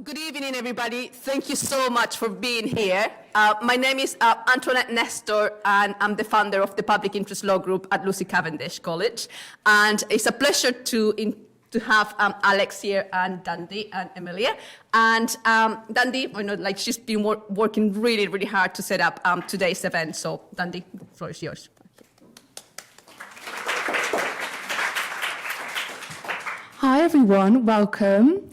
Good evening, everybody. Thank you so much for being here. My name is Antoinette Nestor, and I'm the founder of the Public Interest Law Group at Lucy Cavendish College. And it's a pleasure to have Alex here, and Dundee, and Emilia. And Dundee, I know, like, she's been working really, really hard to set up today's event. So, Dundee, the floor is yours. Hi everyone, welcome.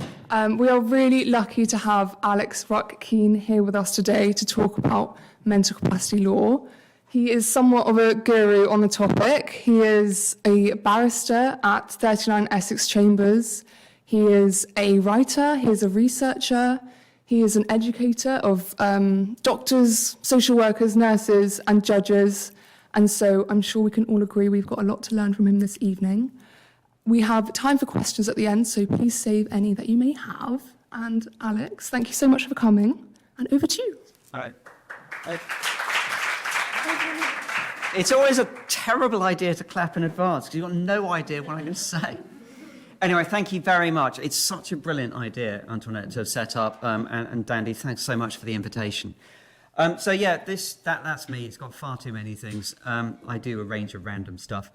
We are really lucky to have Alex Ruck Keene here with us today to talk about mental capacity law. He is somewhat of a guru on the topic. He is a barrister at 39 Essex Chambers. He is a writer, he is a researcher, he is an educator of doctors, social workers, nurses and judges. And so I'm sure we can all agree we've got a lot to learn from him this evening. We have time for questions at the end, so please save any that you may have. And Alex, thank you so much for coming. And over to you. All right. It's always a terrible idea to clap in advance because you've got no idea what I'm going to say. Anyway, thank you very much. It's such a brilliant idea, Antoinette, to have set up. And Dandy, thanks so much for the invitation. So yeah, that's me. It's got far too many things. I do a range of random stuff.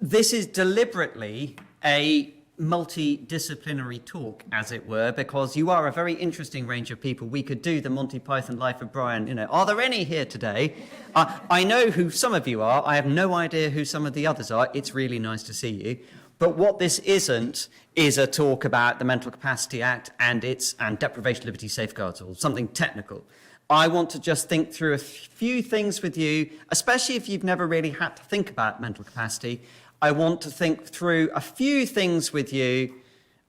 This is deliberately a multidisciplinary talk, as it were, because you are a very interesting range of people. We could do the Monty Python Life of Brian. You know, are there any here today? I know who some of you are. I have no idea who some of the others are. It's really nice to see you. But what this isn't is a talk about the Mental Capacity Act and deprivation of liberty safeguards, or something technical. I want to just think through a few things with you, especially if you've never really had to think about mental capacity. I want to think through a few things with you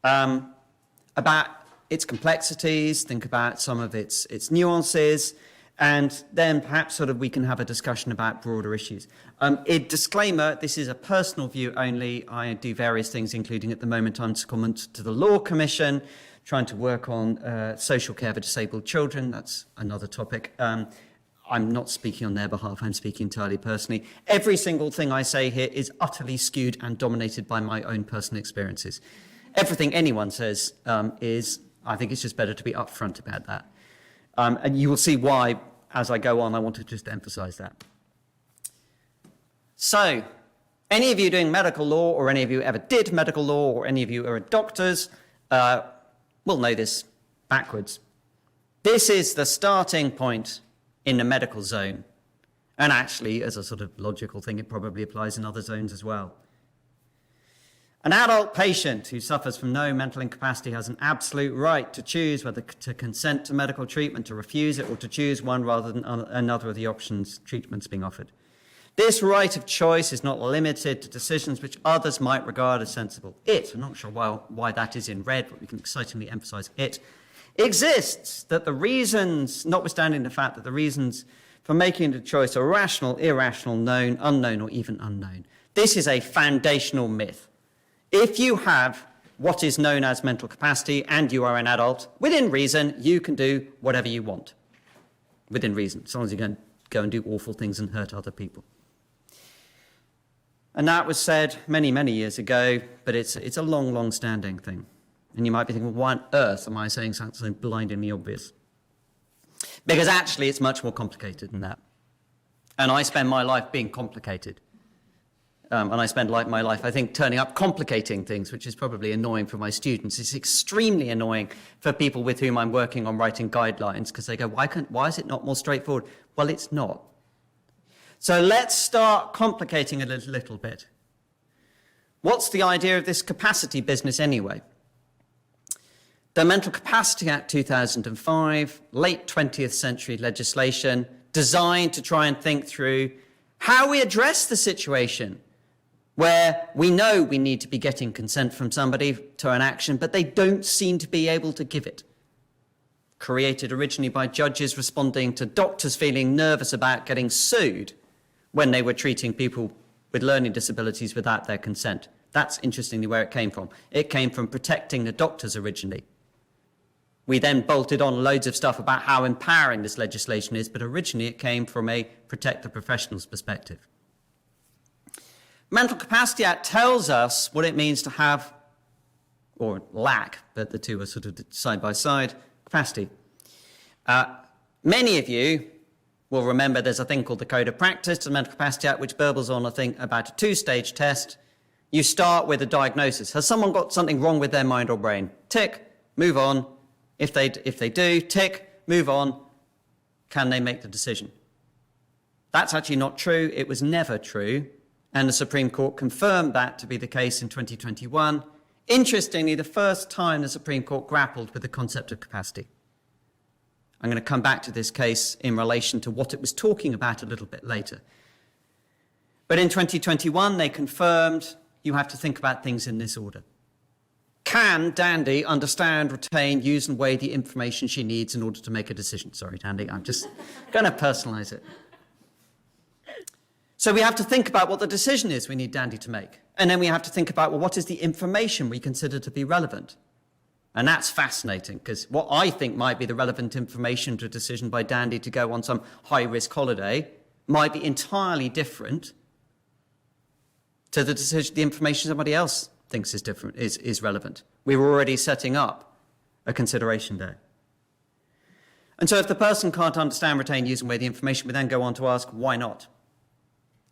about its complexities, think about some of its nuances, and then perhaps sort of we can have a discussion about broader issues. A disclaimer, this is a personal view only. I do various things, including at the moment I'm secondment to the Law Commission, trying to work on social care for disabled children. That's another topic. I'm not speaking on their behalf, I'm speaking entirely personally. Every single thing I say here is utterly skewed and dominated by my own personal experiences. Everything anyone says I think it's just better to be upfront about that. And you will see why, as I go on, I want to just emphasize that. So, any of you doing medical law, or any of you ever did medical law, or any of you are doctors, will know this backwards. This is the starting point in the medical zone. And actually, as a sort of logical thing, it probably applies in other zones as well. An adult patient who suffers from no mental incapacity has an absolute right to choose whether to consent to medical treatment, to refuse it, or to choose one rather than another of the options treatments being offered. This right of choice is not limited to decisions which others might regard as sensible. I'm not sure why that is in red, but we can excitingly emphasize it exists, that the reasons, notwithstanding the fact that the reasons for making the choice are rational, irrational, known, unknown, or even unknown. This is a foundational myth. If you have what is known as mental capacity and you are an adult, within reason, you can do whatever you want. Within reason, as long as you don't go and do awful things and hurt other people. And that was said many, many years ago, but it's a long, long-standing thing. And you might be thinking, well, why on earth am I saying something blindingly obvious? Because actually it's much more complicated than that. And I spend my life being complicated. And I spend my life, I think, turning up complicating things, which is probably annoying for my students. It's extremely annoying for people with whom I'm working on writing guidelines, because they go, why is it not more straightforward? Well, it's not. So let's start complicating it a little bit. What's the idea of this capacity business anyway? The Mental Capacity Act 2005, late 20th century legislation, designed to try and think through how we address the situation where we know we need to be getting consent from somebody to an action, but they don't seem to be able to give it. Created originally by judges responding to doctors feeling nervous about getting sued when they were treating people with learning disabilities without their consent. That's interestingly where it came from. It came from protecting the doctors originally. We then bolted on loads of stuff about how empowering this legislation is, but originally it came from a protect the professionals perspective. Mental Capacity Act tells us what it means to have or lack, but the two are sort of side by side, capacity. Many of you will remember there's a thing called the Code of Practice to the Mental Capacity Act, which burbles on a thing about a two-stage test. You start with a diagnosis. Has someone got something wrong with their mind or brain? Tick, move on. If they do, tick, move on. Can they make the decision? That's actually not true. It was never true. And the Supreme Court confirmed that to be the case in 2021. Interestingly, the first time the Supreme Court grappled with the concept of capacity. I'm going to come back to this case in relation to what it was talking about a little bit later. But in 2021, they confirmed you have to think about things in this order. Can Dandy understand, retain, use and weigh the information she needs in order to make a decision? Sorry, Dandy, I'm just going to personalize it. So we have to think about what the decision is we need Dandy to make. And then we have to think about, well, what is the information we consider to be relevant? And that's fascinating, because what I think might be the relevant information to a decision by Dandy to go on some high-risk holiday might be entirely different to the decision, the information somebody else thinks is relevant. We were already setting up a consideration there. And so if the person can't understand, retain, use and weigh the information, we then go on to ask, why not?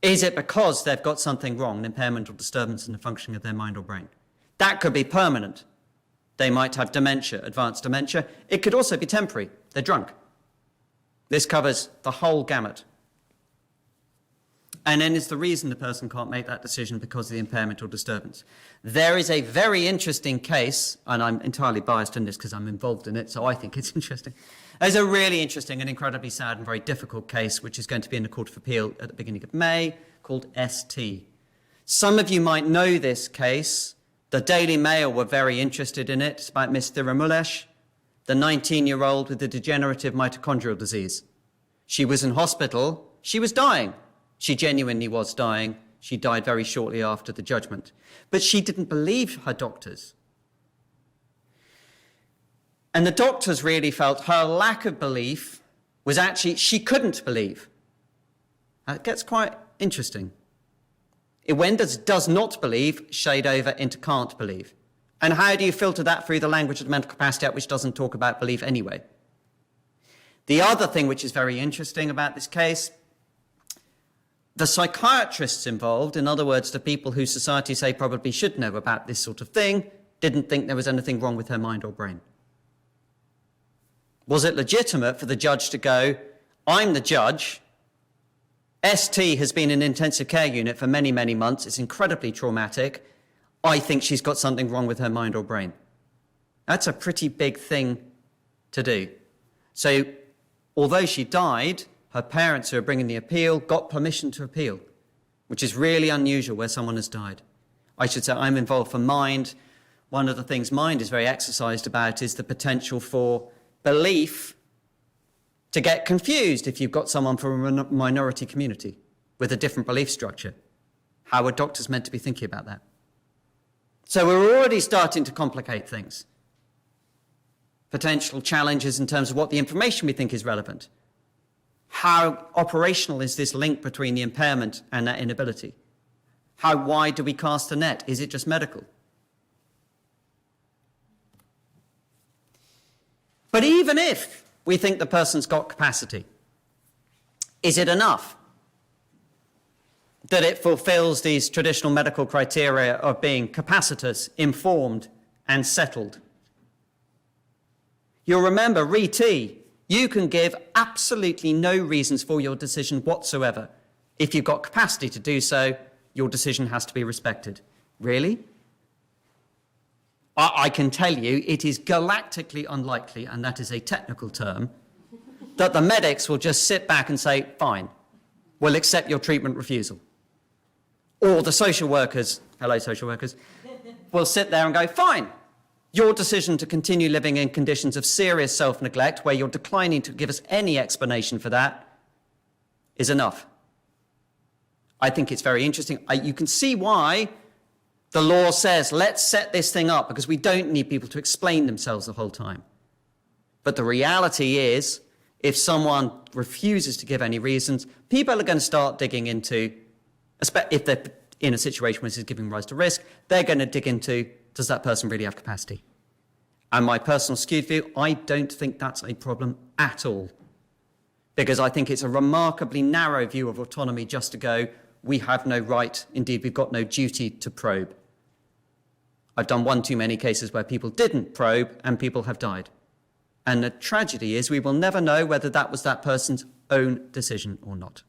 Is it because they've got something wrong, an impairment or disturbance in the functioning of their mind or brain? That could be permanent. They might have dementia, advanced dementia. It could also be temporary. They're drunk. This covers the whole gamut. And then is the reason the person can't make that decision because of the impairment or disturbance. There is a very interesting case, and I'm entirely biased in this because I'm involved in it, so I think it's interesting. There's a really interesting and incredibly sad and very difficult case, which is going to be in the Court of Appeal at the beginning of May, called ST. Some of you might know this case. The Daily Mail were very interested in it. It's about Miss Thiramulesh, the 19-year-old with the degenerative mitochondrial disease. She was in hospital. She was dying. She genuinely was dying. She died very shortly after the judgment. But she didn't believe her doctors. And the doctors really felt her lack of belief was actually she couldn't believe. It gets quite interesting. When does not believe shade over into can't believe? And how do you filter that through the language of the Mental Capacity Act, which doesn't talk about belief anyway? The other thing which is very interesting about this case, the psychiatrists involved, in other words, the people who society say probably should know about this sort of thing, didn't think there was anything wrong with her mind or brain. Was it legitimate for the judge to go, I'm the judge, ST has been in an intensive care unit for many, many months, it's incredibly traumatic, I think she's got something wrong with her mind or brain? That's a pretty big thing to do. So, although she died, her parents who are bringing the appeal got permission to appeal, which is really unusual where someone has died. I should say I'm involved for mind. One of the things mind is very exercised about is the potential for belief to get confused if you've got someone from a minority community with a different belief structure. How are doctors meant to be thinking about that? So we're already starting to complicate things. Potential challenges in terms of what the information we think is relevant. How operational is this link between the impairment and that inability? How wide do we cast the net? Is it just medical? But even if we think the person's got capacity, is it enough that it fulfills these traditional medical criteria of being capacitous, informed, and settled? You'll remember, RE-T, you can give absolutely no reasons for your decision whatsoever. If you've got capacity to do so, your decision has to be respected. Really? I can tell you it is galactically unlikely, and that is a technical term, that the medics will just sit back and say, fine, we'll accept your treatment refusal. Or the social workers, hello social workers, will sit there and go, fine, your decision to continue living in conditions of serious self-neglect, where you're declining to give us any explanation for that, is enough. I think it's very interesting. You can see why the law says, let's set this thing up, because we don't need people to explain themselves the whole time. But the reality is, if someone refuses to give any reasons, people are going to start digging into, if they're in a situation where this is giving rise to risk, they're going to dig into does that person really have capacity? And my personal skewed view, I don't think that's a problem at all. Because I think it's a remarkably narrow view of autonomy just to go, we have no right, indeed we've got no duty to probe. I've done one too many cases where people didn't probe and people have died. And the tragedy is we will never know whether that was that person's own decision or not.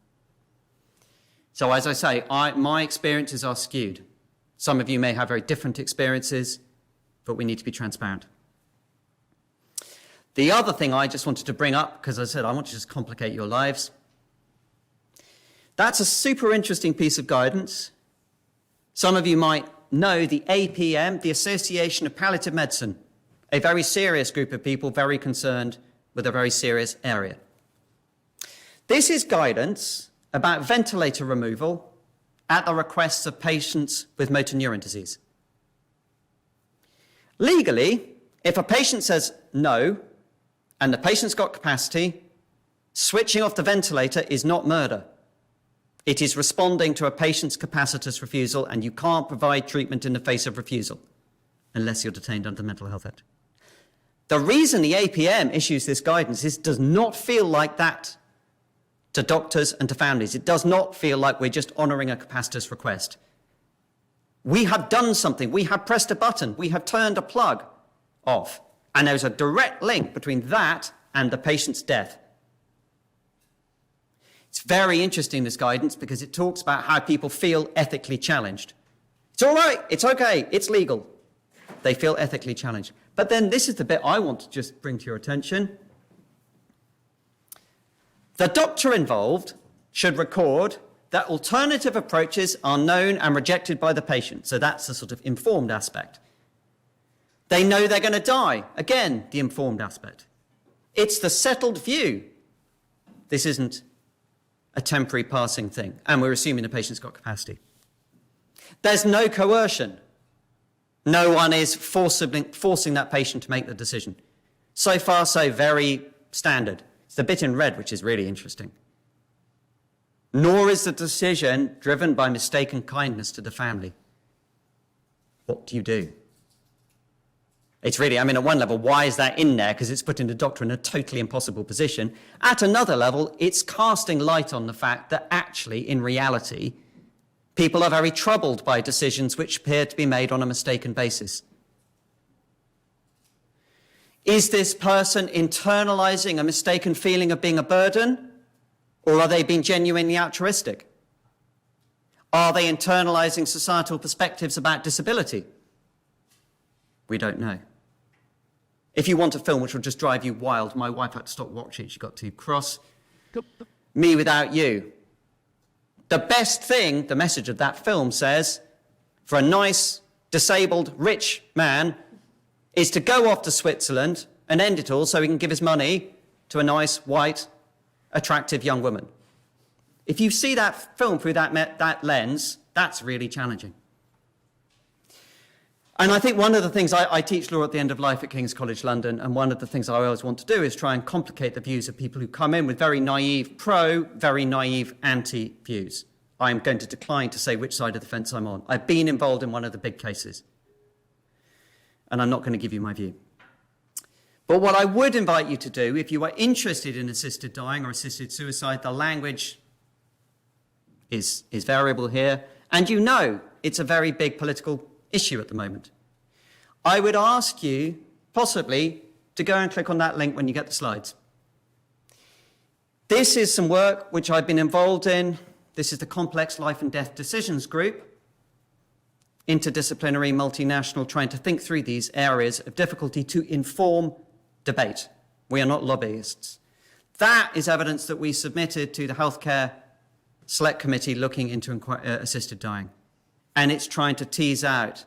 So as I say, my experiences are skewed. Some of you may have very different experiences, but we need to be transparent. The other thing I just wanted to bring up, because I said I want to just complicate your lives, that's a super interesting piece of guidance. Some of you might know the APM, the Association of Palliative Medicine, a very serious group of people very concerned with a very serious area. This is guidance about ventilator removal at the requests of patients with motor neuron disease. Legally, if a patient says no, and the patient's got capacity, switching off the ventilator is not murder. It is responding to a patient's capacitous refusal, and you can't provide treatment in the face of refusal unless you're detained under the Mental Health Act. The reason the APM issues this guidance is it does not feel like that to doctors and to families. It does not feel like we're just honouring a capacitous request. We have done something. We have pressed a button. We have turned a plug off. And there's a direct link between that and the patient's death. It's very interesting, this guidance, because it talks about how people feel ethically challenged. It's all right, it's okay, it's legal. They feel ethically challenged. But then this is the bit I want to just bring to your attention. The doctor involved should record that alternative approaches are known and rejected by the patient. So that's the sort of informed aspect. They know they're going to die. Again, the informed aspect. It's the settled view. This isn't a temporary passing thing, and we're assuming the patient's got capacity. There's no coercion. No one is forcing that patient to make the decision. So far, so very standard. It's the bit in red which is really interesting. Nor is the decision driven by mistaken kindness to the family. What do you do? It's really, I mean, at one level, why is that in there? Because it's putting the doctor in a totally impossible position. At another level, it's casting light on the fact that actually, in reality, people are very troubled by decisions which appear to be made on a mistaken basis. Is this person internalizing a mistaken feeling of being a burden, or are they being genuinely altruistic? Are they internalizing societal perspectives about disability? We don't know. If you want a film which will just drive you wild, my wife had to stop watching. She got too cross. Me Without You. The best thing, the message of that film says, for a nice, disabled, rich man, is to go off to Switzerland and end it all so he can give his money to a nice, white, attractive young woman. If you see that film through that lens, that's really challenging. And I think one of the things, I teach law at the end of life at King's College London, and one of the things I always want to do is try and complicate the views of people who come in with very naive pro, very naive anti views. I'm going to decline to say which side of the fence I'm on. I've been involved in one of the big cases, and I'm not going to give you my view. But what I would invite you to do, if you are interested in assisted dying or assisted suicide, the language is variable here, and you know it's a very big political issue at the moment. I would ask you, possibly, to go and click on that link when you get the slides. This is some work which I've been involved in. This is the Complex Life and Death Decisions Group, interdisciplinary, multinational, trying to think through these areas of difficulty to inform debate. We are not lobbyists. That is evidence that we submitted to the Healthcare Select Committee looking into assisted dying. And it's trying to tease out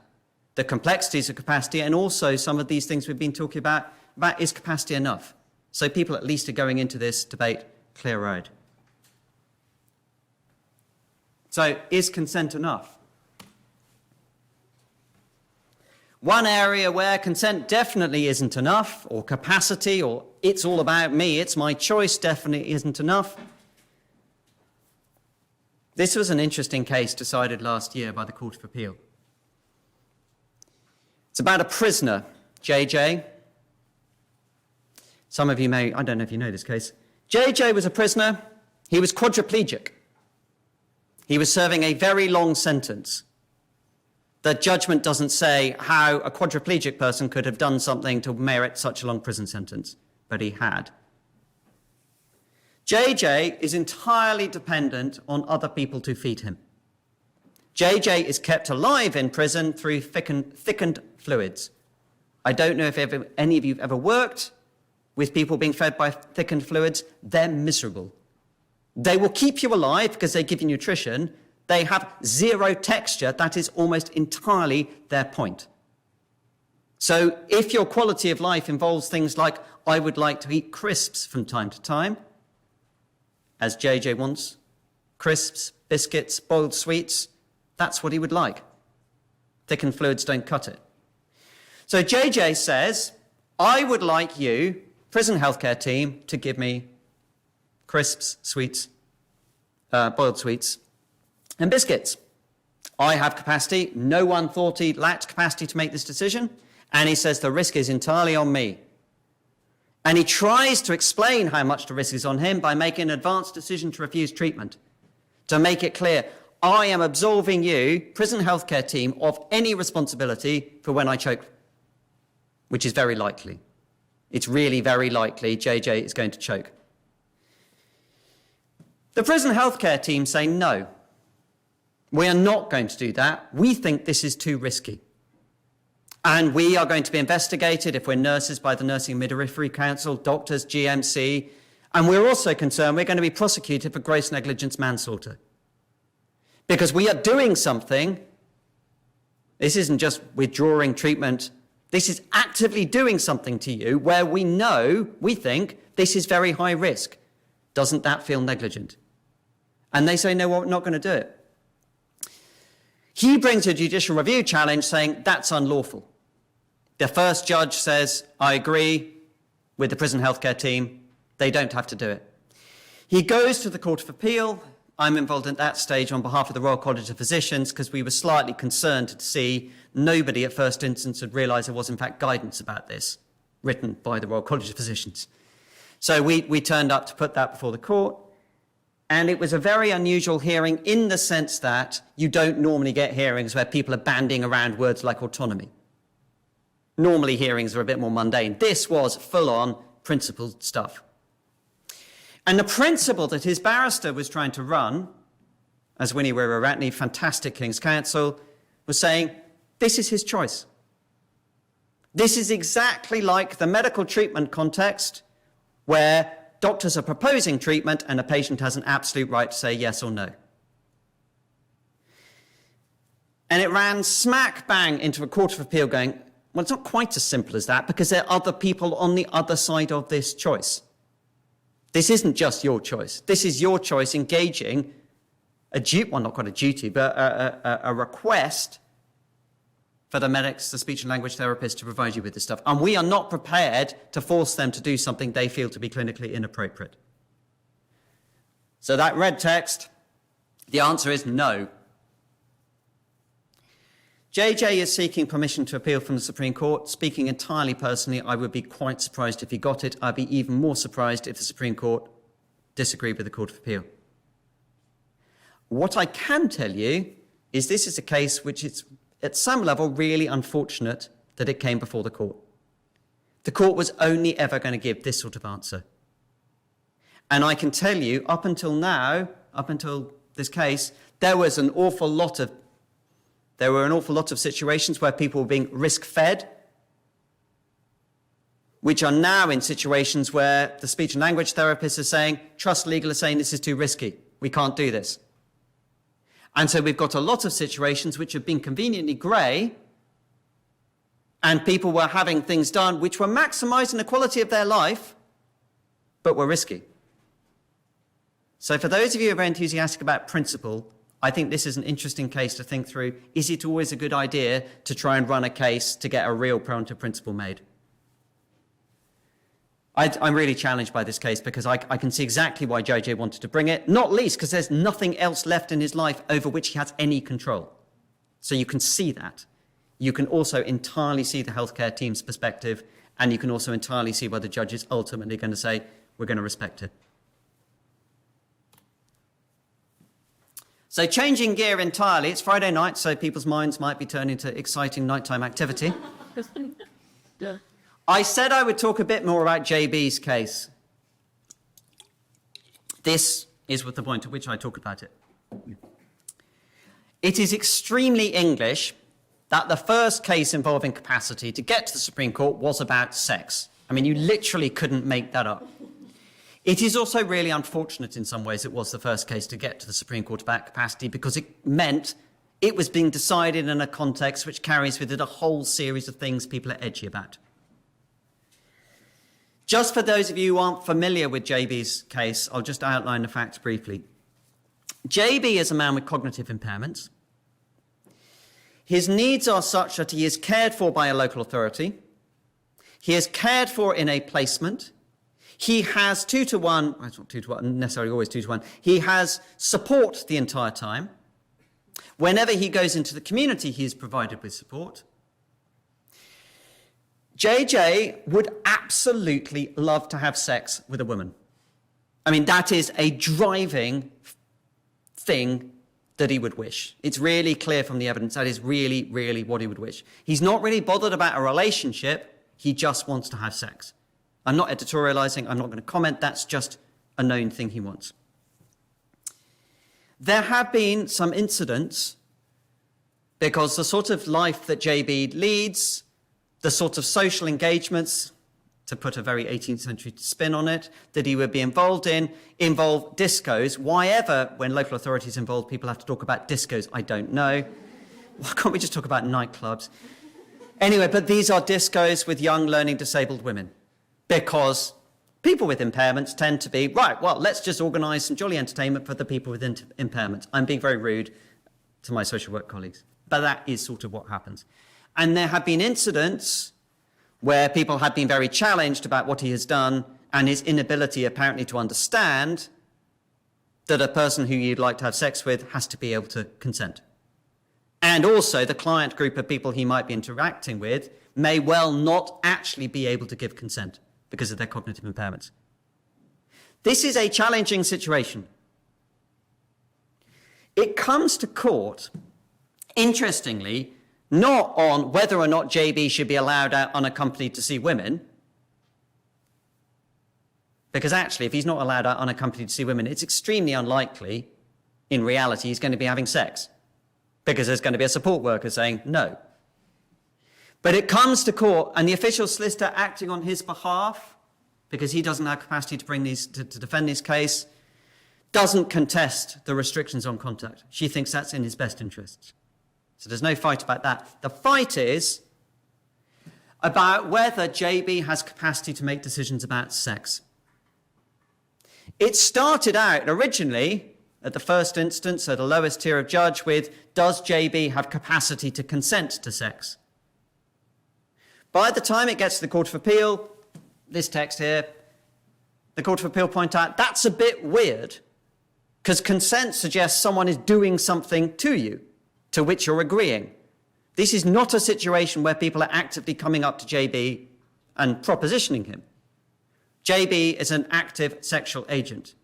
the complexities of capacity and also some of these things we've been talking about is capacity enough? So people at least are going into this debate clear-eyed. So is consent enough? One area where consent definitely isn't enough, or capacity, or it's all about me, it's my choice definitely isn't enough. This was an interesting case decided last year by the Court of Appeal. It's about a prisoner, JJ. Some of you may, I don't know if you know this case. JJ was a prisoner. He was quadriplegic. He was serving a very long sentence. The judgment doesn't say how a quadriplegic person could have done something to merit such a long prison sentence, but he had. JJ is entirely dependent on other people to feed him. JJ is kept alive in prison through thickened fluids. I don't know if any of you have ever worked with people being fed by thickened fluids. They're miserable. They will keep you alive because they give you nutrition. They have zero texture. That is almost entirely their point. So if your quality of life involves things like, I would like to eat crisps from time to time, as JJ wants, crisps, biscuits, boiled sweets, that's what he would like. Thickened fluids don't cut it. So JJ says, I would like you, prison healthcare team, to give me crisps, sweets, boiled sweets, and biscuits. I have capacity. No one thought he lacked capacity to make this decision. And he says the risk is entirely on me. And he tries to explain how much the risk is on him by making an advanced decision to refuse treatment. To make it clear, I am absolving you, prison healthcare team, of any responsibility for when I choke, which is very likely. It's really very likely JJ is going to choke. The prison healthcare team say no. We are not going to do that. We think this is too risky. And we are going to be investigated, if we're nurses, by the Nursing and Midwifery Council, doctors, GMC. And we're also concerned we're going to be prosecuted for gross negligence manslaughter. Because we are doing something. This isn't just withdrawing treatment. This is actively doing something to you where we know, we think, this is very high risk. Doesn't that feel negligent? And they say, no, we're not going to do it. He brings a judicial review challenge saying that's unlawful. The first judge says, I agree with the prison healthcare team. They don't have to do it. He goes to the Court of Appeal. I'm involved at that stage on behalf of the Royal College of Physicians because we were slightly concerned to see nobody at first instance had realised there was in fact guidance about this written by the Royal College of Physicians. So we turned up to put that before the court. And it was a very unusual hearing in the sense that you don't normally get hearings where people are bandying around words like autonomy. Normally hearings are a bit more mundane. This was full-on principled stuff. And the principle that his barrister was trying to run, as Winnie Wirar-Ratney, fantastic King's Counsel, was saying, this is his choice. This is exactly like the medical treatment context where doctors are proposing treatment and a patient has an absolute right to say yes or no. And it ran smack bang into a Court of Appeal going, well, it's not quite as simple as that because there are other people on the other side of this choice. This isn't just your choice. This is your choice engaging a duty, well, not quite a duty, but a request for the medics, the speech and language therapists to provide you with this stuff. And we are not prepared to force them to do something they feel to be clinically inappropriate. So that red text, the answer is no. JJ is seeking permission to appeal from the Supreme Court. Speaking entirely personally, I would be quite surprised if he got it. I'd be even more surprised if the Supreme Court disagreed with the Court of Appeal. What I can tell you is this is a case which is, at some level, really unfortunate that it came before the court. The court was only ever going to give this sort of answer. And I can tell you, up until now, up until this case, there were an awful lot of situations where people were being risk-fed, which are now in situations where the speech and language therapists are saying, trust legal are saying this is too risky, we can't do this. And so we've got a lot of situations which have been conveniently grey, and people were having things done which were maximising the quality of their life, but were risky. So for those of you who are very enthusiastic about principle, I think this is an interesting case to think through. Is it always a good idea to try and run a case to get a real preemptive principle made? I'm really challenged by this case because I can see exactly why JJ wanted to bring it, not least because there's nothing else left in his life over which he has any control. So you can see that. you can also entirely see the healthcare team's perspective, and you can also entirely see why the judge is ultimately going to say, we're going to respect it. So changing gear entirely, it's Friday night, so people's minds might be turning to exciting nighttime activity. I said I would talk a bit more about JB's case. This is with the point at which I talk about it. It is extremely English that the first case involving capacity to get to the Supreme Court was about sex. I mean, you literally couldn't make that up. It is also really unfortunate in some ways it was the first case to get to the Supreme Court about capacity, because it meant it was being decided in a context which carries with it a whole series of things people are edgy about. Just for those of you who aren't familiar with JB's case, I'll just outline the facts briefly. JB is a man with cognitive impairments. His needs are such that he is cared for by a local authority. He is cared for in a placement. He has 2-to-1, well, it's not 2-to-1, necessarily always 2-to-1. He has support the entire time. Whenever he goes into the community, he is provided with support. JJ would absolutely love to have sex with a woman. I mean, that is a driving thing that he would wish. It's really clear from the evidence that is really, really what he would wish. He's not really bothered about a relationship. He just wants to have sex. I'm not editorializing. I'm not going to comment. That's just a known thing he wants. There have been some incidents because the sort of life that JB leads, the sort of social engagements, to put a very 18th century spin on it, that he would be involved in, involve discos. Why ever, when local authorities involved, people have to talk about discos, I don't know. Why can't we just talk about nightclubs? Anyway, but these are discos with young learning disabled women, because people with impairments tend to be, right, well, let's just organise some jolly entertainment for the people with impairments. I'm being very rude to my social work colleagues, but that is sort of what happens. And there have been incidents where people have been very challenged about what he has done and his inability apparently to understand that a person who you'd like to have sex with has to be able to consent. And also the client group of people he might be interacting with may well not actually be able to give consent because of their cognitive impairments. This is a challenging situation. It comes to court, interestingly, not on whether or not JB should be allowed out unaccompanied to see women, because actually, if he's not allowed out unaccompanied to see women, it's extremely unlikely, in reality, he's going to be having sex, because there's going to be a support worker saying no. But it comes to court, and the official solicitor acting on his behalf, because he doesn't have capacity to bring these to defend his case, doesn't contest the restrictions on contact. She thinks that's in his best interests. So there's no fight about that. The fight is about whether JB has capacity to make decisions about sex. It started out originally, at the first instance, at the lowest tier of judge, with, does JB have capacity to consent to sex? By the time it gets to the Court of Appeal, this text here, the Court of Appeal point out, that's a bit weird, because consent suggests someone is doing something to you, to which you're agreeing. This is not a situation where people are actively coming up to JB and propositioning him. JB is an active sexual agent.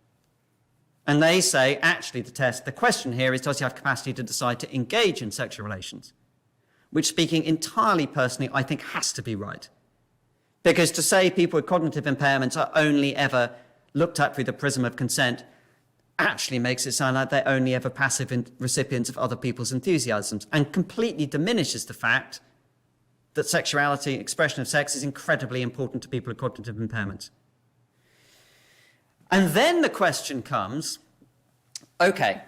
And they say, actually, the question here is, does he have capacity to decide to engage in sexual relations? Which, speaking entirely personally, I think has to be right. Because to say people with cognitive impairments are only ever looked at through the prism of consent actually makes it sound like they're only ever passive recipients of other people's enthusiasms, and completely diminishes the fact that sexuality, expression of sex, is incredibly important to people with cognitive impairments. And then the question comes, okay,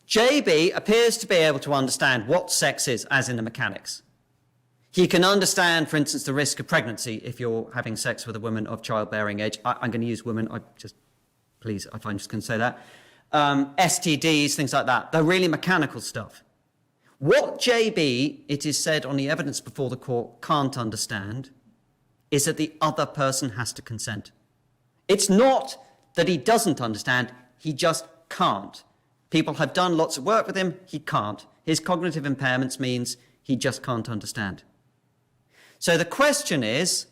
JB appears to be able to understand what sex is, as in the mechanics. He can understand, for instance, the risk of pregnancy if you're having sex with a woman of childbearing age. I'm going to use women, I'm just going to say that. STDs, things like that. They're really mechanical stuff. What JB, it is said on the evidence before the court, can't understand is that the other person has to consent. It's not that he doesn't understand, he just can't. People have done lots of work with him, he can't. His cognitive impairments means he just can't understand. So the question is,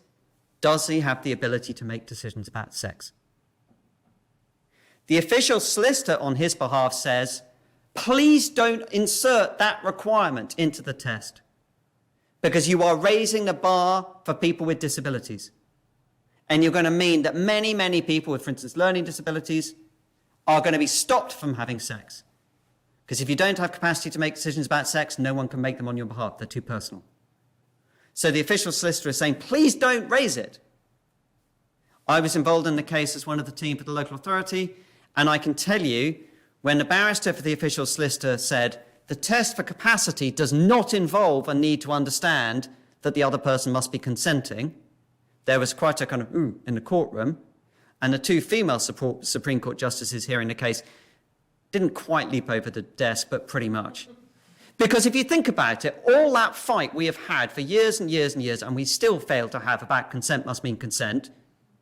does he have the ability to make decisions about sex? The official solicitor on his behalf says, please don't insert that requirement into the test because you are raising the bar for people with disabilities. And you're going to mean that many, many people with, for instance, learning disabilities are going to be stopped from having sex. Because if you don't have capacity to make decisions about sex, no one can make them on your behalf. They're too personal. So the official solicitor is saying, please don't raise it. I was involved in the case as one of the team for the local authority, and I can tell you, when the barrister for the official solicitor said, the test for capacity does not involve a need to understand that the other person must be consenting, there was quite a kind of ooh in the courtroom, and the two female Supreme Court justices hearing the case didn't quite leap over the desk, but pretty much. Because if you think about it, all that fight we have had for years and years and years, and we still fail to have about consent must mean consent,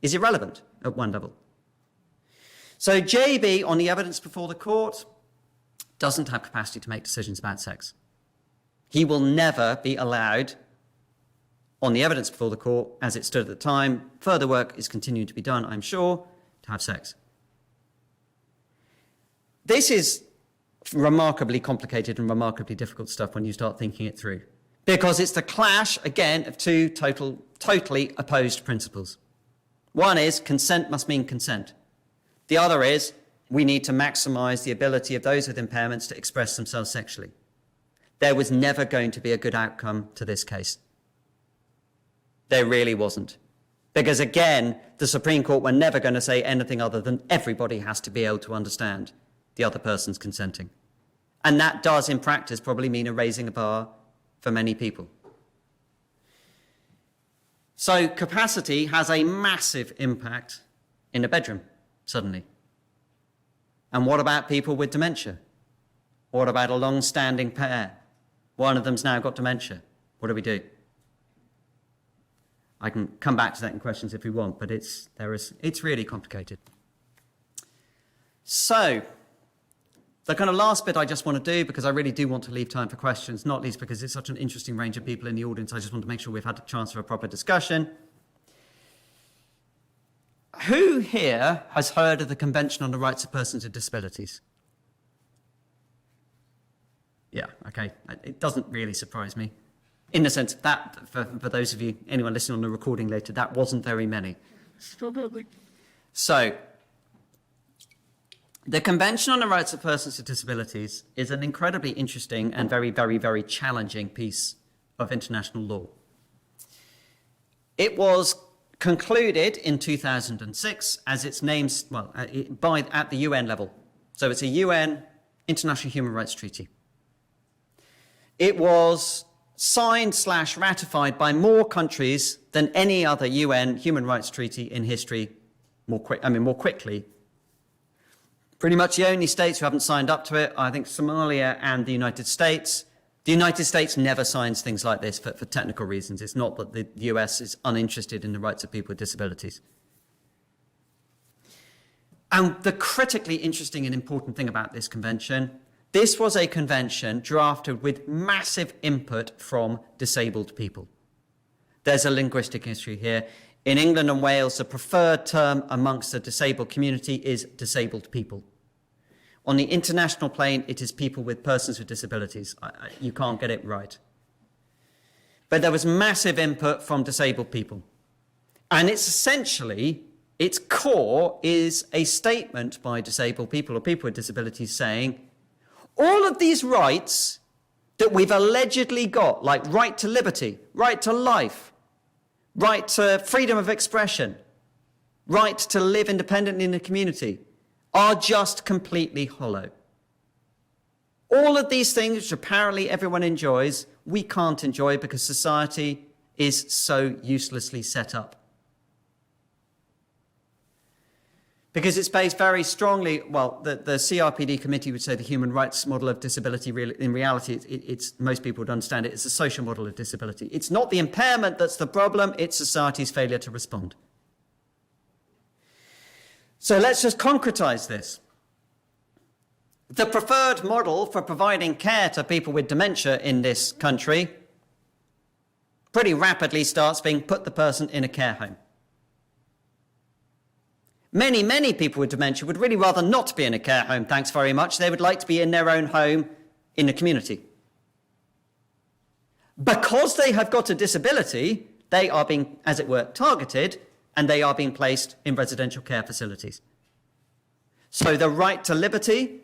is irrelevant at one level. So JB, on the evidence before the court, doesn't have capacity to make decisions about sex. He will never be allowed, on the evidence before the court, as it stood at the time, further work is continuing to be done, I'm sure, to have sex. This is remarkably complicated and remarkably difficult stuff when you start thinking it through. Because it's the clash, again, of two totally opposed principles. One is consent must mean consent. The other is we need to maximize the ability of those with impairments to express themselves sexually. There was never going to be a good outcome to this case. There really wasn't. Because again, the Supreme Court were never going to say anything other than everybody has to be able to understand the other person's consenting. And that does, in practice, probably mean a raising a bar for many people. So capacity has a massive impact in the bedroom, suddenly. And what about people with dementia? What about a long-standing pair? One of them's now got dementia. What do we do? I can come back to that in questions if we want, but it's really complicated. So, the kind of last bit I just want to do, because I really do want to leave time for questions, not least because it's such an interesting range of people in the audience, I just want to make sure we've had a chance for a proper discussion. Who here has heard of the Convention on the Rights of Persons with Disabilities? Yeah, okay. It doesn't really surprise me. In the sense that, for those of you, anyone listening on the recording later, that wasn't very many. So, the Convention on the Rights of Persons with Disabilities is an incredibly interesting and very, very, very challenging piece of international law. It was concluded in 2006 as its name's, at the UN level. So it's a UN International Human Rights Treaty. It was signed/ratified by more countries than any other UN human rights treaty in history more quickly. Pretty much the only states who haven't signed up to it, I think Somalia and the United States. The United States never signs things like this for technical reasons. It's not that the US is uninterested in the rights of people with disabilities. And the critically interesting and important thing about this convention, this was a convention drafted with massive input from disabled people. There's a linguistic issue here. In England and Wales, the preferred term amongst the disabled community is disabled people. On the international plane, it is people with persons with disabilities. You can't get it right. But there was massive input from disabled people. And it's essentially, its core is a statement by disabled people or people with disabilities saying, all of these rights that we've allegedly got, like right to liberty, right to life, right to freedom of expression, right to live independently in the community, are just completely hollow. All of these things, which apparently everyone enjoys, we can't enjoy because society is so uselessly set up. Because it's based very strongly, the CRPD committee would say the human rights model of disability, in reality, it's most people would understand it, it's a social model of disability. It's not the impairment that's the problem, it's society's failure to respond. So let's just concretize this. The preferred model for providing care to people with dementia in this country pretty rapidly starts being put the person in a care home. Many, many people with dementia would really rather not be in a care home, thanks very much. They would like to be in their own home in the community. Because they have got a disability, they are being, as it were, targeted, and they are being placed in residential care facilities. So the right to liberty,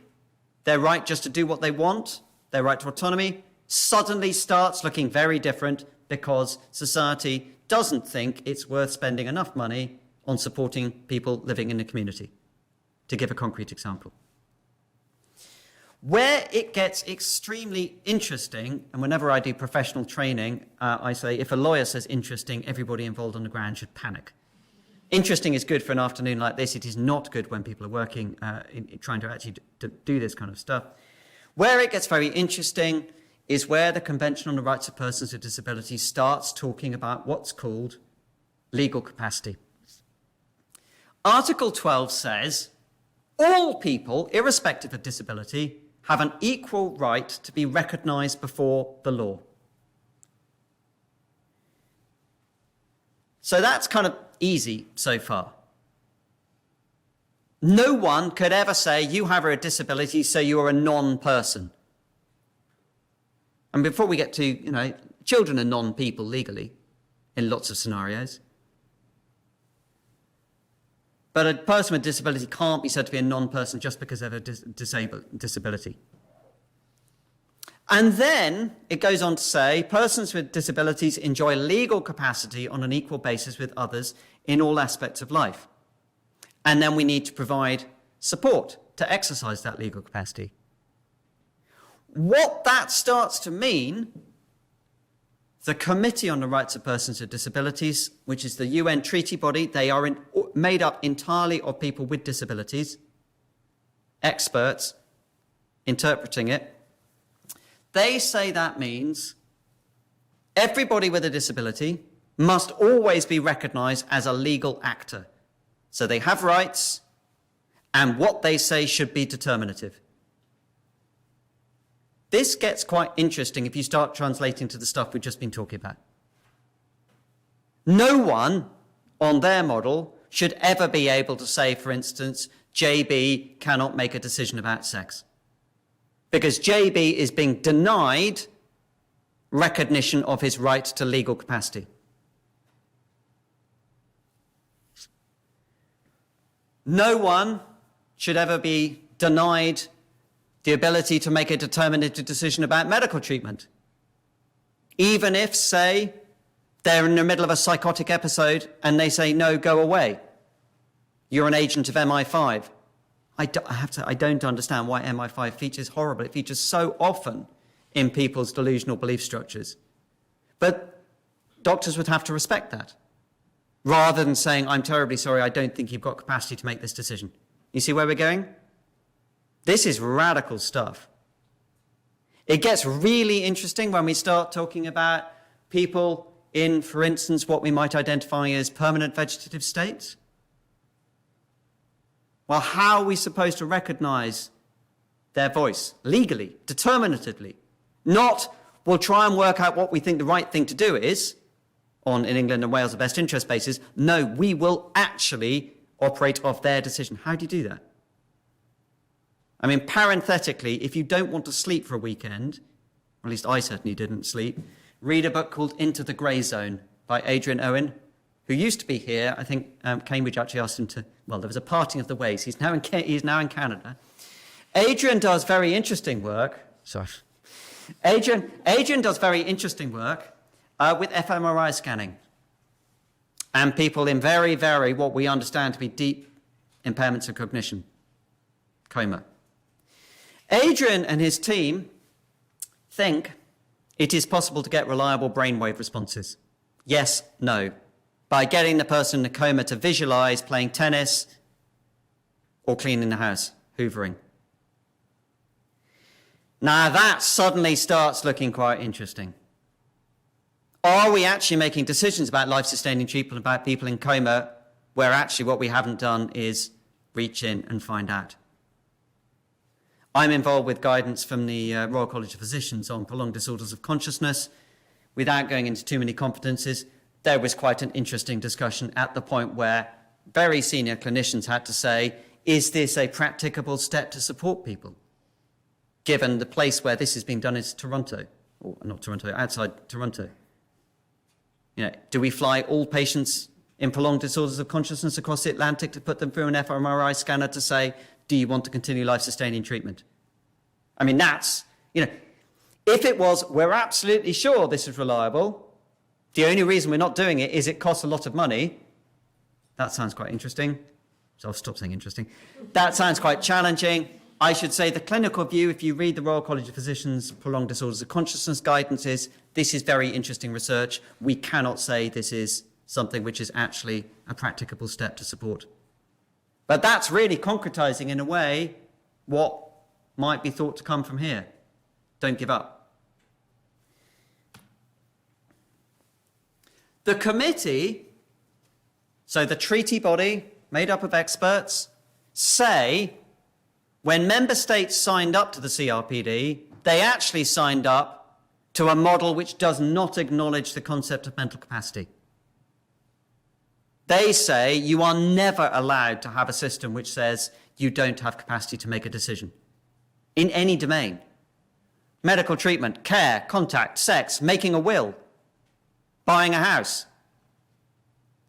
their right just to do what they want, their right to autonomy, suddenly starts looking very different because society doesn't think it's worth spending enough money on supporting people living in the community. To give a concrete example. Where it gets extremely interesting, and whenever I do professional training, I say if a lawyer says interesting, everybody involved on the ground should panic. Interesting is good for an afternoon like this. It is not good when people are working, trying to actually do this kind of stuff. Where it gets very interesting is where the Convention on the Rights of Persons with Disabilities starts talking about what's called legal capacity. Article 12 says, all people, irrespective of disability, have an equal right to be recognised before the law. So that's kind of easy so far. No one could ever say you have a disability, so you are a non-person. And before we get to, children are non-people legally in lots of scenarios. But a person with disability can't be said to be a non-person just because they have a disability. And then it goes on to say, persons with disabilities enjoy legal capacity on an equal basis with others in all aspects of life. And then we need to provide support to exercise that legal capacity. What that starts to mean, the Committee on the Rights of Persons with Disabilities, which is the UN treaty body, they are made up entirely of people with disabilities, experts interpreting it. They say that means everybody with a disability must always be recognised as a legal actor. So they have rights, and what they say should be determinative. This gets quite interesting if you start translating to the stuff we've just been talking about. No one on their model should ever be able to say, for instance, JB cannot make a decision about sex. Because JB is being denied recognition of his right to legal capacity. No one should ever be denied the ability to make a determinative decision about medical treatment. Even if, say, they're in the middle of a psychotic episode and they say, no, go away. You're an agent of MI5. I don't understand why MI5 features horribly. It features so often in people's delusional belief structures. But doctors would have to respect that, rather than saying, I'm terribly sorry, I don't think you've got capacity to make this decision. You see where we're going? This is radical stuff. It gets really interesting when we start talking about people in, for instance, what we might identify as permanent vegetative states. Well, how are we supposed to recognise their voice legally, determinatively? Not, we'll try and work out what we think the right thing to do is, on, in England and Wales, a best interest basis. No, we will actually operate off their decision. How do you do that? I mean, parenthetically, if you don't want to sleep for a weekend, or at least I certainly didn't sleep, read a book called Into the Grey Zone by Adrian Owen, who used to be here. I think Cambridge actually asked him to, well, there was a parting of the ways. He's now in Canada. Adrian does very interesting work. Sorry. Adrian does very interesting work with fMRI scanning and people in very, very, what we understand to be deep impairments of cognition, coma. Adrian and his team think it is possible to get reliable brainwave responses. Yes, no. By getting the person in a coma to visualize playing tennis or cleaning the house, hoovering. Now that suddenly starts looking quite interesting. Are we actually making decisions about life-sustaining treatment about people in coma where actually what we haven't done is reach in and find out? I'm involved with guidance from the Royal College of Physicians on prolonged disorders of consciousness. Without going into too many confidences, there was quite an interesting discussion at the point where very senior clinicians had to say, is this a practicable step to support people? Given the place where this is being done is Toronto, or not Toronto, outside Toronto. Do we fly all patients in prolonged disorders of consciousness across the Atlantic to put them through an fMRI scanner to say, do you want to continue life-sustaining treatment? I mean, that's, if it was, we're absolutely sure this is reliable, the only reason we're not doing it is it costs a lot of money. That sounds quite interesting. So I'll stop saying interesting. That sounds quite challenging. I should say the clinical view, if you read the Royal College of Physicians prolonged disorders of consciousness guidance, is this is very interesting research. We cannot say this is something which is actually a practicable step to support. But that's really concretizing in a way what might be thought to come from here. Don't give up. The committee, so the treaty body made up of experts, say when member states signed up to the CRPD, they actually signed up to a model which does not acknowledge the concept of mental capacity. They say you are never allowed to have a system which says you don't have capacity to make a decision in any domain. Medical treatment, care, contact, sex, making a will, buying a house,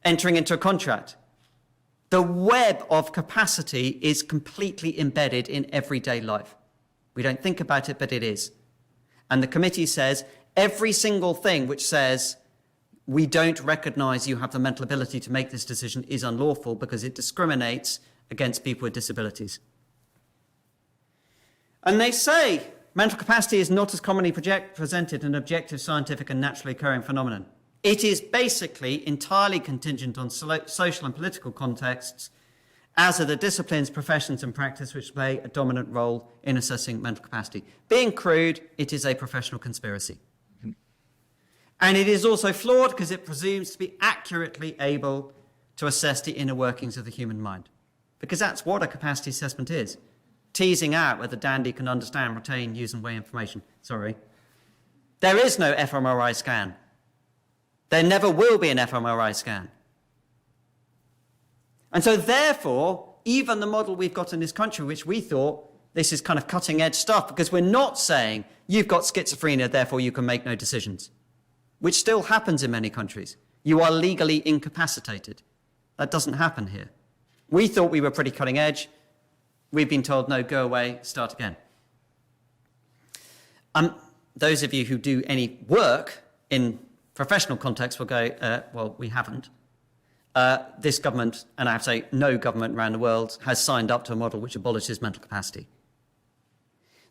entering into a contract. The web of capacity is completely embedded in everyday life. We don't think about it, but it is. And the committee says every single thing which says we don't recognize you have the mental ability to make this decision is unlawful because it discriminates against people with disabilities. And they say mental capacity is not as commonly presented an objective, scientific and naturally occurring phenomenon. It is basically entirely contingent on social and political contexts, as are the disciplines, professions and practice which play a dominant role in assessing mental capacity. Being crude, it is a professional conspiracy. And it is also flawed because it presumes to be accurately able to assess the inner workings of the human mind. Because that's what a capacity assessment is. Teasing out whether Dandy can understand, retain, use and weigh information. Sorry. There is no fMRI scan. There never will be an fMRI scan. And so therefore, even the model we've got in this country, which we thought this is kind of cutting edge stuff, because we're not saying you've got schizophrenia, therefore you can make no decisions, which still happens in many countries. You are legally incapacitated. That doesn't happen here. We thought we were pretty cutting edge. We've been told, no, go away, start again. Those of you who do any work in professional context will go, well, we haven't. This government, and I have to say no government around the world, has signed up to a model which abolishes mental capacity.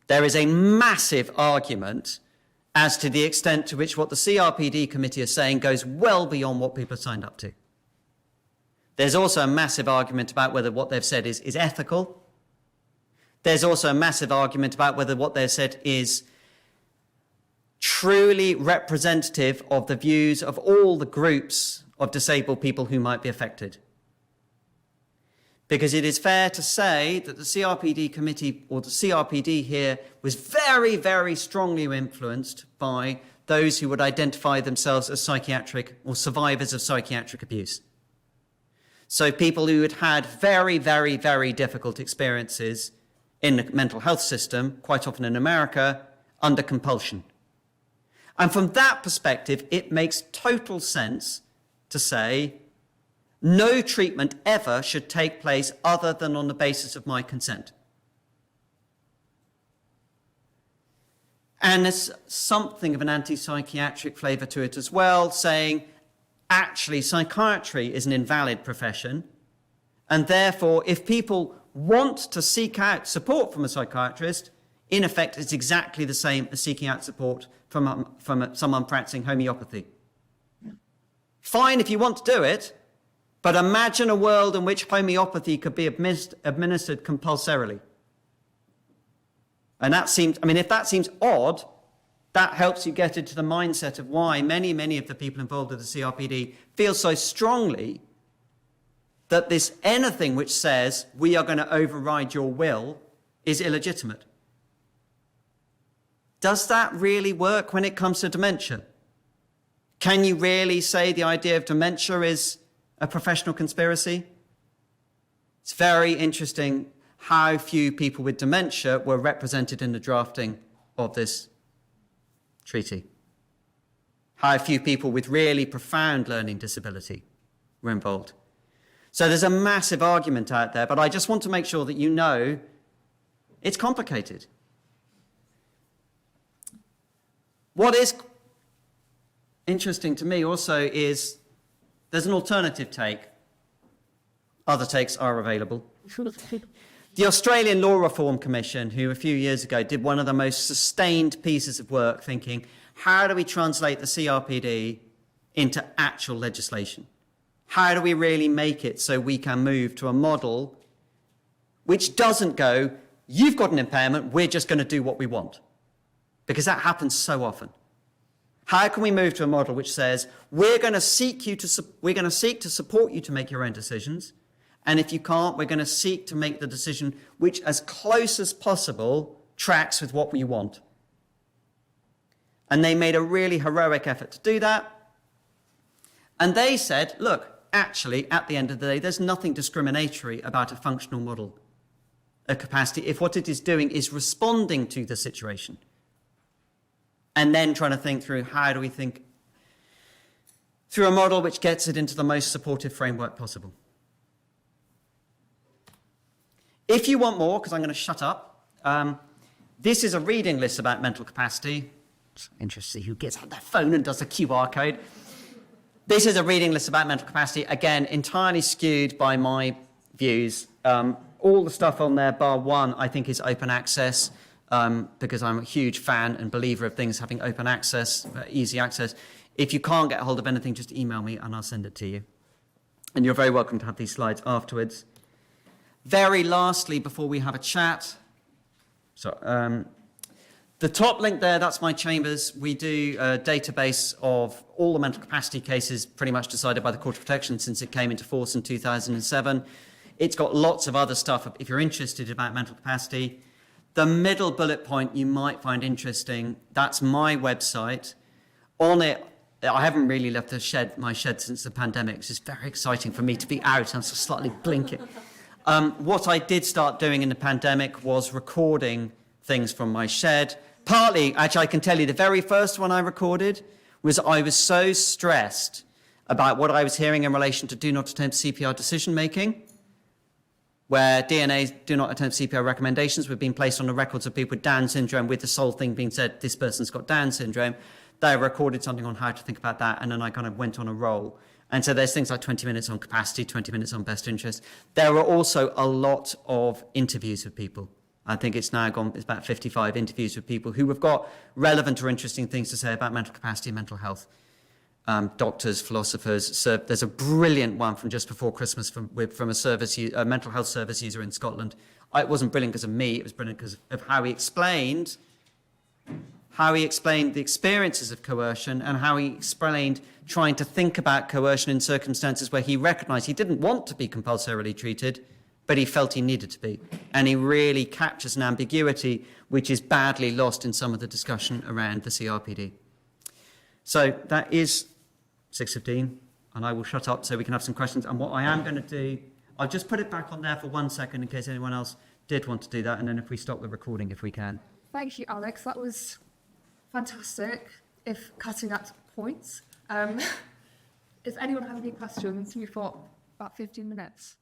There is a massive argument as to the extent to which what the CRPD committee is saying goes well beyond what people have signed up to. There's also a massive argument about whether what they've said is ethical. There's also a massive argument about whether what they've said is truly representative of the views of all the groups of disabled people who might be affected. Because it is fair to say that the CRPD committee, or the CRPD here, was very, very strongly influenced by those who would identify themselves as psychiatric or survivors of psychiatric abuse. So people who had had very, very, very difficult experiences in the mental health system, quite often in America, under compulsion. And from that perspective, it makes total sense to say no treatment ever should take place other than on the basis of my consent. And there's something of an anti-psychiatric flavour to it as well, saying actually psychiatry is an invalid profession, and therefore if people want to seek out support from a psychiatrist, in effect it's exactly the same as seeking out support from someone practicing homeopathy. Fine if you want to do it, but imagine a world in which homeopathy could be administered compulsorily. And that seems, I mean, if that seems odd, that helps you get into the mindset of why many of the people involved with the CRPD feel so strongly that this anything which says we are going to override your will is illegitimate. Does that really work when it comes to dementia? Can you really say the idea of dementia is a professional conspiracy? It's very interesting how few people with dementia were represented in the drafting of this treaty. How few people with really profound learning disability were involved. So there's a massive argument out there, but I just want to make sure that you know it's complicated. What is interesting to me also is there's an alternative take. Other takes are available. The Australian Law Reform Commission, who a few years ago did one of the most sustained pieces of work thinking, how do we translate the CRPD into actual legislation? How do we really make it so we can move to a model which doesn't go, you've got an impairment, we're just going to do what we want? Because that happens so often. How can we move to a model which says, we're going to seek to support you to make your own decisions, and if you can't, we're going to seek to make the decision which, as close as possible, tracks with what we want. And they made a really heroic effort to do that. And they said, look, actually, at the end of the day, there's nothing discriminatory about a functional model of capacity if what it is doing is responding to the situation. And then trying to think through how do we think through a model which gets it into the most supportive framework possible. If you want more, because I'm going to shut up, this is a reading list about mental capacity. It's interesting who gets out their phone and does a QR code. This is a reading list about mental capacity, again, entirely skewed by my views. All the stuff on there, bar one, I think is open access, because I'm a huge fan and believer of things having open access, easy access. If you can't get hold of anything, just email me and I'll send it to you. And you're very welcome to have these slides afterwards. Very lastly, before we have a chat, the top link there, that's my chambers. We do a database of all the mental capacity cases pretty much decided by the Court of Protection since it came into force in 2007. It's got lots of other stuff if you're interested about mental capacity. The middle bullet point you might find interesting, that's my website. On it, I haven't really left my shed since the pandemic. It's just very exciting for me to be out. I'm just slightly blinking. What I did start doing in the pandemic was recording things from my shed. Partly, actually, I can tell you the very first one I recorded was I was so stressed about what I was hearing in relation to do not attempt CPR decision making, where DNA's do not attempt CPR recommendations were being placed on the records of people with Down syndrome with the sole thing being said, this person's got Down syndrome. They recorded something on how to think about that, and then I kind of went on a roll. And so there's things like 20 minutes on capacity, 20 minutes on best interest. There are also a lot of interviews with people. I think it's about 55 interviews with people who have got relevant or interesting things to say about mental capacity and mental health. Doctors, philosophers. So there's a brilliant one from just before Christmas from a mental health service user in Scotland. It wasn't brilliant because of me, it was brilliant because of how he explained the experiences of coercion and how he explained trying to think about coercion in circumstances where he recognized he didn't want to be compulsorily treated, but he felt he needed to be. And he really captures an ambiguity which is badly lost in some of the discussion around the CRPD. So that is 6:15, and I will shut up so we can have some questions. And what I am going to do, I'll just put it back on there for 1 second in case anyone else did want to do that, and then if we stop the recording, if we can. Thank you, Alex. That was fantastic, if cutting at points. If anyone has any questions, we've got about 15 minutes.